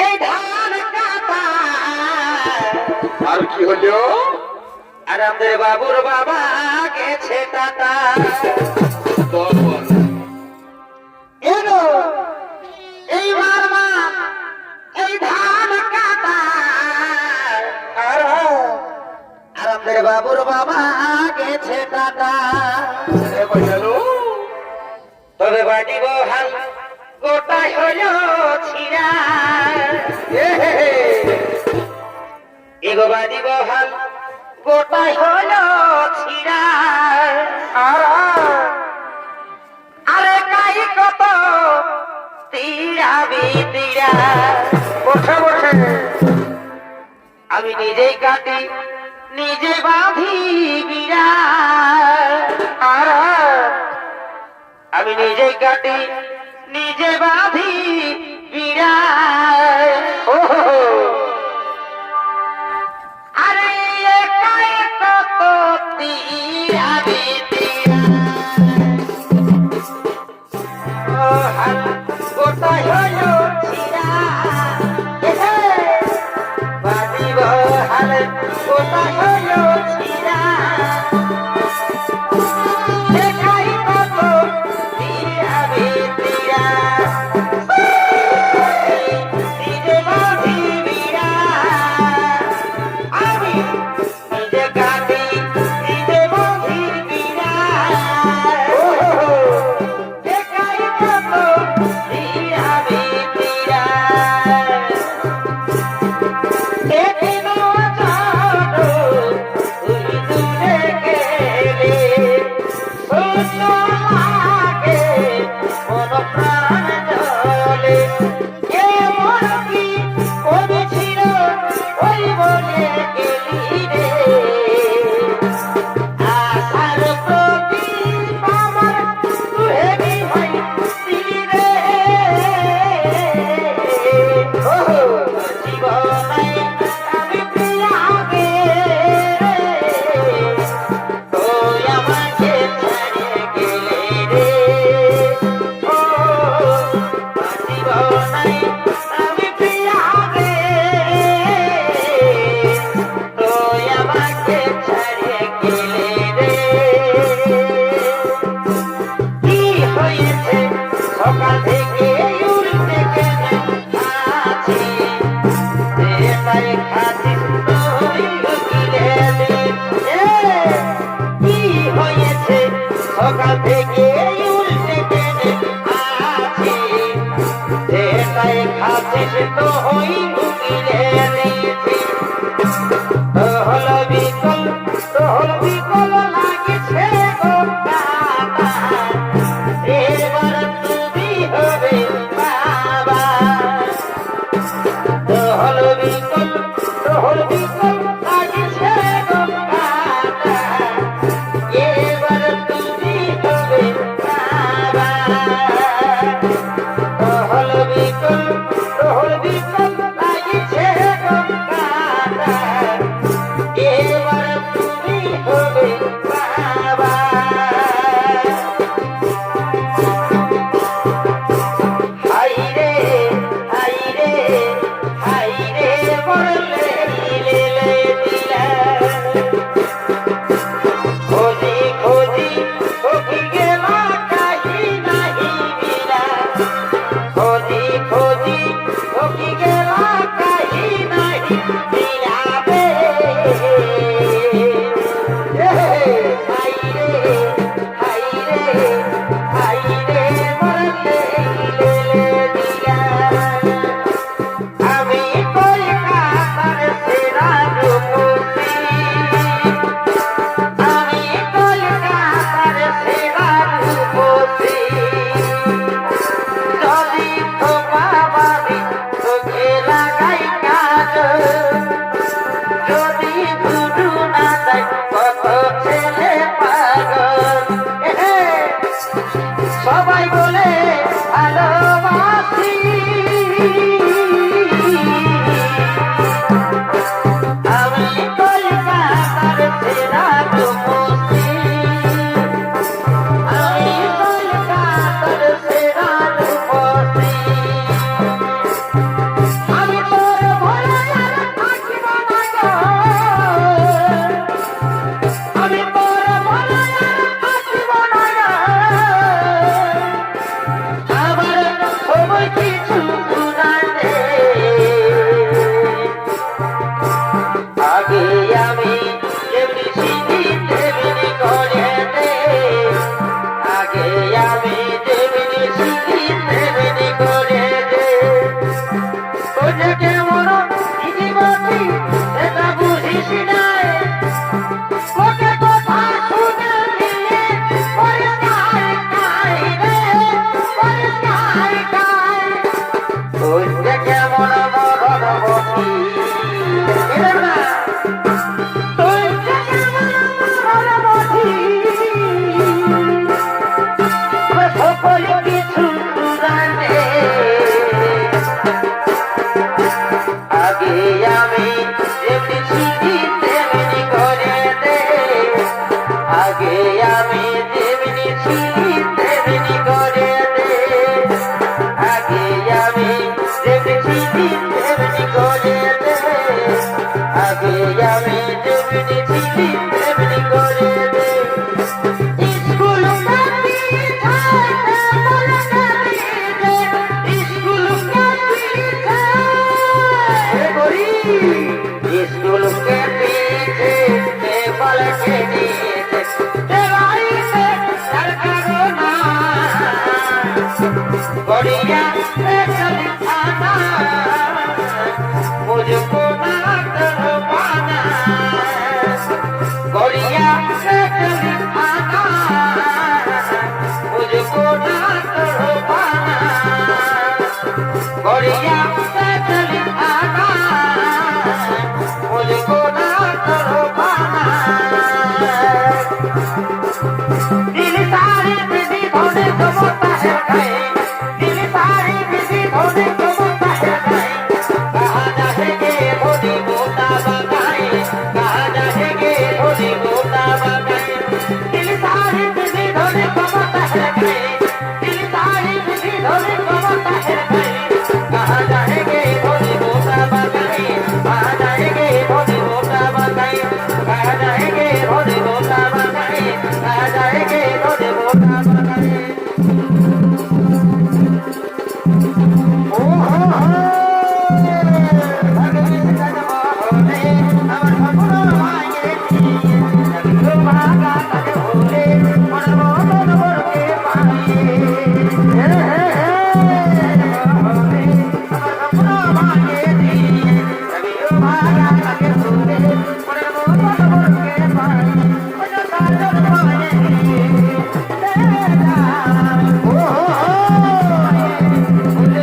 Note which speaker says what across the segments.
Speaker 1: এই ধান কাটা
Speaker 2: আর কি হলো?
Speaker 1: আর আমাদের বাবুর বাবা গেছে টাটা।
Speaker 2: তখন
Speaker 1: এগো এইবার মা এই ধান কাটা আর আমাদের বাবুর বাবা গেছে টাটা।
Speaker 2: গেল
Speaker 1: তবে বাড়ি বহাল গোটাই হইল ছিড়া। এগো বাড়ি বহাল গোটাই হইল ছিড়া। আরে কাই কত তীরা বিদিরা বসে বসে আমি নিজেই কাটি নিজে বাঁধি বিরা। আমি নিজেই কাটি নিজে বাঁধি বিরা। আরে একাই কত তীরা বিদিরা গোটাই হইল ছিড়া। বাজিব হাল গোটাই হইল ছিড়া। দেখাই কত তীরা বিদিরা নিজে বাঁধি বিরা। আমি নিজে কাটি নিজে বাঁধি বিরা। দেখাই কত তীরা বিদিরা এদিনও জানো তুই দূরে গেলে শূন্য লাগে মন প্রাণ জলে। এমন কি করেছিল ওই বলে গেলি রে। আশার প্রদীপ আমার তুহেরি হইছিলি রে। জীবনে আমি প্রিয়াগে তুই আমাকে ছেড়ে গেলে রে। জীবনে আমি প্রিয়াগে তুই আমাকে ছেড়ে গেলে রে। কি হয়েছে সকাল থেকে উল্টে কেন আছি। এটাই খাতির তুই লুকিয়ে দে। কি হয়েছে সকাল থেকে উল্টে কেন আছি। এটাই খাতির তুই লুকিয়ে দিয়েছি। তোহল বিকল লাগিছে গো কাটা। এবার তুমি হবে বাবা। তোহল বিকল লাগিছে গো কাটা। এবার তুমি হবে বাবা। তোহল বিকল লাগিছে গো কাটা। এবার তুমি হবে বাবা। হাইরে হাইরে হাইরে বললে লীলে দিলা। খোঁজি খোঁজি সখী গেলা কাহি নাহি মিলা। খোঁজি খোঁজি সখী গেলা তৃষ্ণায় ওকে কথা শুনে নিয়ে পরিষ্কার খাই রে পরিষ্কার খাই তুই যে কেমন মরণবতী তুই যে কেমন মরণবতী সকল কিছু জানে আগে আমি যেমনি ছিলি তেমনি করে দে আগে আমি যেমনি ছিলি তেমনি করে দে আগে আমি যেমনি ছিলি তেমনি করে দে আগে আমি যেমনি ছিলি তেমনি করে দে স্কুল কাটি খাইতে বলে কাটি রে স্কুল কাটি খাই করি স্কুল के पीछे टेबल के नीचे दवाई से सरकारो ना बढ़िया से चली खाना मुझको ना करवाना बढ़िया से चली खाना मुझको ना करवाना बढ़िया से चली खाना मुझको ना करवाना दिल सारी बिजी होने को बोलता है कहीं दिल सारी बिजी होने को बोलता है कहीं कहाँ जाएंगे धोनी मोटा बगाई कहाँ जाएंगे धोनी मोटा बगाई दिल सारी बिजी होने को बोलता है कहीं दिल सारी बिजी होने को बोलता है कहीं कहाँ जाएंगे धोनी मोटा बगाई कहाँ जाएंगे धोनी मोटा बगाई कहाँ जाएंगे धोनी मोटा बगाई कहाँ जाएंगे धोनी मोटा बगाई ओ हो भगवान जन्म होले अमर भगवान मांगे दिए भागा तक होले मन मोहन मोर के पाए होले अमर भगवान मांगे दिए भागा तक होले मन मोहन मोर के पाए मन साजन पाए ओ हो भूल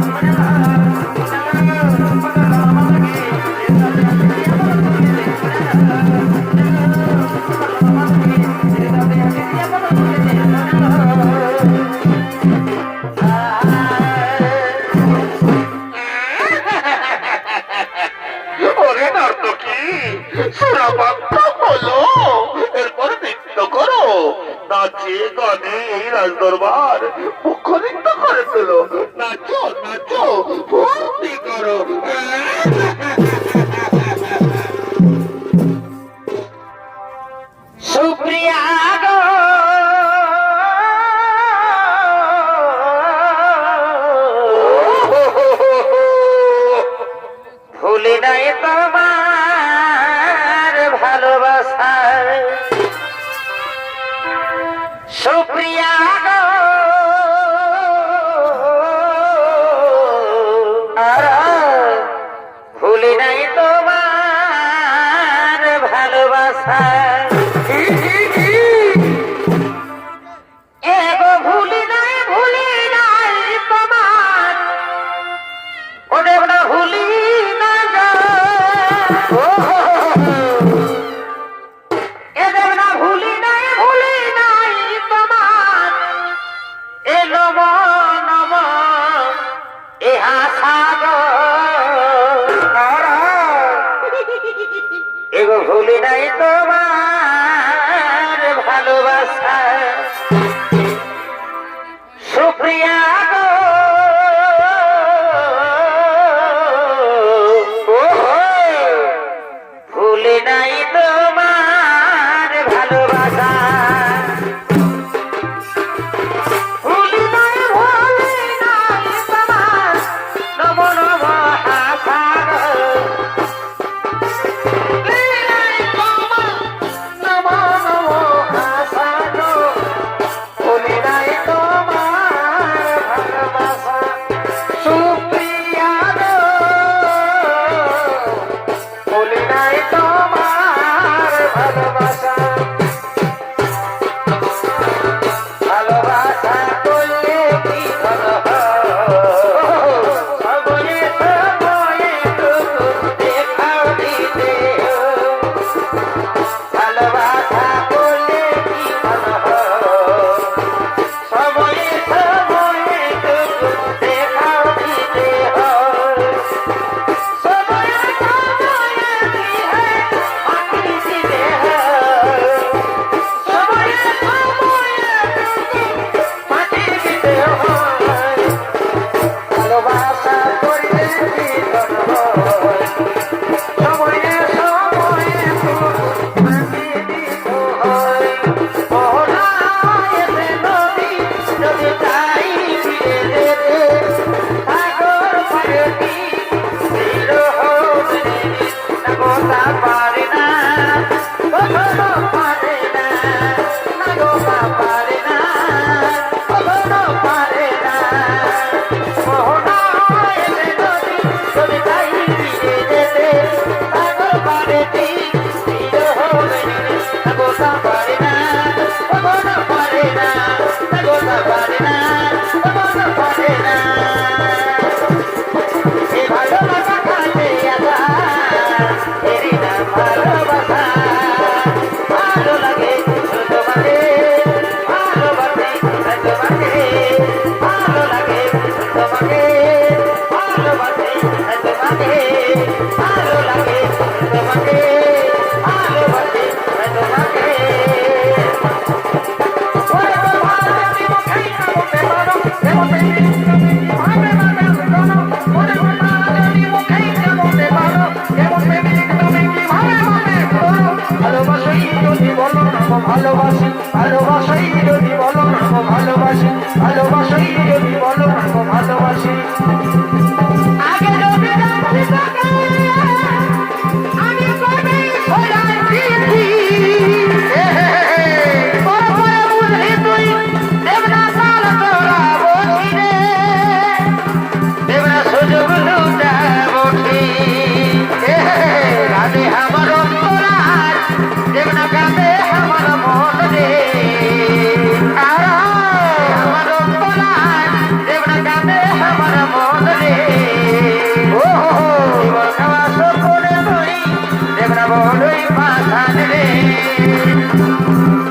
Speaker 1: गुरदास
Speaker 2: মুখরিত করে তোলো। নাচো নাচো, ফুর্তি করো।
Speaker 1: সুপ্রিয়া গো ভুলি নাই তোমার ভালোবাসা। সুপ্রিয়া গো ভুলি নাই তোমার ভালোবাসা। এগো ভুলি নাই তোমার, ও দেবনা ভুলি না গো, এ দেবনা ভুলি নাই তোমার, এ নম নম ইহা সাগর। এগো ভুলি নাই তোমার ভালোবাসা। সুপ্রিয়া গো ভুলি নাই তোমার ভালোবাসা। ভুলি নাই তোমার নম নম আশার। নম নম আশার, ভুলি নাই তোমার ভালোবাসা। সুপ্রিয়া গো ভুলি নাই তোমার ভালোবাসা। ভালোবাসা করলে কি ভালো সময়ে সময়ে টুকু দেখাও দিতে। ভালোবাসা করলে কি ভালো সময়ে সময়ে টুকু দেখাও দিতে হয়। সময়ে সময়ে কি হয় আঁকি দিতে হয়। সময়ে সময়ে টুকু মাটি দিতে হয়। ভালোবাসা করলে কি ভালো সময়ে সময়ে টুকু মাটি দিতে হয়। মোহনায় নদী যদি তাই ফিরে যেতে সাগর পারে কি স্থির হবে না গোটা পারে না, কখনো পারে না, না গোটা পারে না, কখনো পারে না। মোহনায় নদী যদি তাই ফিরে যেতে সাগর পারে কি স্থির হবে না গোটা পারে না, কখনো পারে না, না গোটা পারে না, কখনো পারে না। এই ভালোবাসা কাছে আসা এরই না ভালোবাসা। ভালো লাগে তোমাকে, ভালোবাসি তোমাকে, ভালো লাগে তোমাকে, ভালোবাসি তোমাকে, ভালো লাগে তোমাকে, ভালোবাসি তোমাকে। ওরে তো ভালো তুমি মুখেই না বলতে পারো, এমন মেয়ে তুমি ভাবে ভাবে শোনো। ওরে তো ভালো তুমি মুখেই না বলতে পারো, এমন মেয়ে তুমি কি ভাবে ভাবে শোনো। ভালোবাসি যদি বলো না গো ভালোবাসি, ভালোবাসি যদি বলো না গো ভালোবাসি, ভালোবাসি যদি বলো না গো ভালোবাসি। আগে যদি রাখি তাকে আমি কবে ভোলাই দিয়েছি। পরে পরে বুঝলি তুই দেবনা সাল তোরা বসি রে, দেবনা সুযোগ লুটা বসি। কাঁদে আমার অন্তরার, দেবনা কাঁদে আমার মন রে। আমার অন্তরার, দেবনা কাঁদে আমার মন রে। জীবন খাওয়া সকলে বই, দেবনা বড়ই পাঠান রে।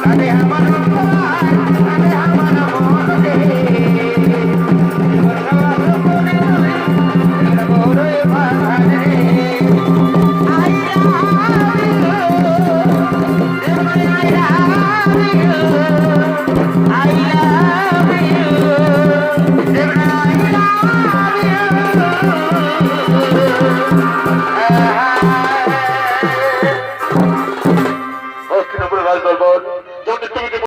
Speaker 1: কাঁদে আমার অন্তরার, কাঁদে আমার মন রে। জীবন খাওয়া সকলে বই, দেবনা বড়ই পাঠান রে। I love you, I love you.
Speaker 2: আমার গল্প